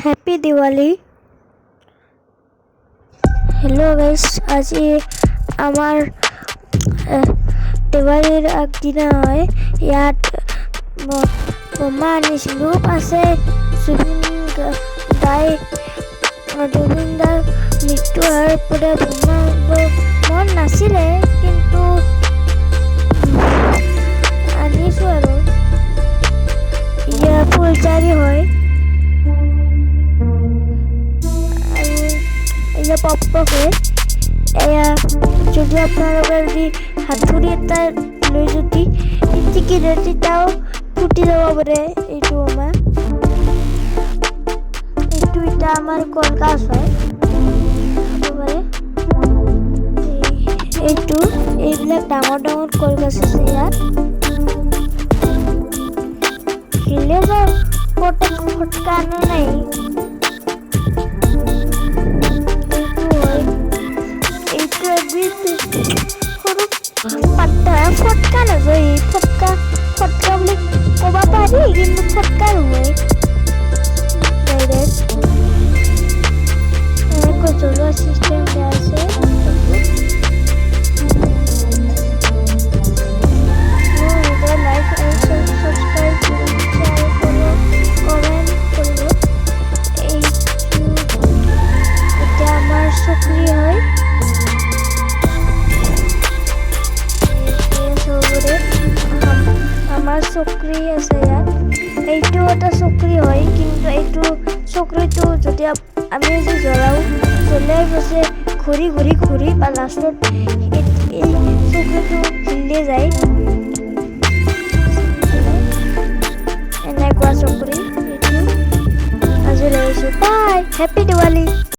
Happy Diwali. Hello' guys, আজি আমাৰ দিৱালীৰ আগদিনা হয়। ইয়াত বোমা আনিছিলোঁ। পাছে জুবিন দাৰ মৃত্যু হোৱাৰ পৰা বোমা মন নাছিলে, কিন্তু আনিছোঁ আৰু ইয়াৰ ফুলজাৰি হয়। এয়া পপকৰ্ন এয়া যদি আপোনালোকে যদি হাতুৰি এটা লৈ যদি পিটিকি দিয়ে তেতিয়াও ফুটি যাব পাৰে। এইটো এটা আমাৰ কলগছ হয়, এইবিলাক ডাঙৰ ডাঙৰ কলগছ আছে। ইয়াত ভিলেজৰ ফটকা আনা নাই। ফটকা নাযায়, ফটকা বুলি ক'ব পাৰি, কিন্তু ফটকা নহয়। এনেকৈ জ্বলোৱা চিষ্টেম দিয়া আছে। লাইক আৰু ছাবস্ক্ৰাইব শ্বেয়াৰ কৰিব, কমেণ্ট কৰিব। এতিয়া আমাৰ চকৰি হয়। আমাৰ চকৰি আছে ইয়াত। এইটো এটা চকৰি হয়, কিন্তু এইটো চকৰিটো যদি আমি যদি জ্বলাই পাছে ঘূৰি বা লাষ্টত এই চকৰিটো হিলি যায়। এনেকুৱা চকৰি এইটো আজি লৈছোঁ। বাই, হেপী দিৱালী।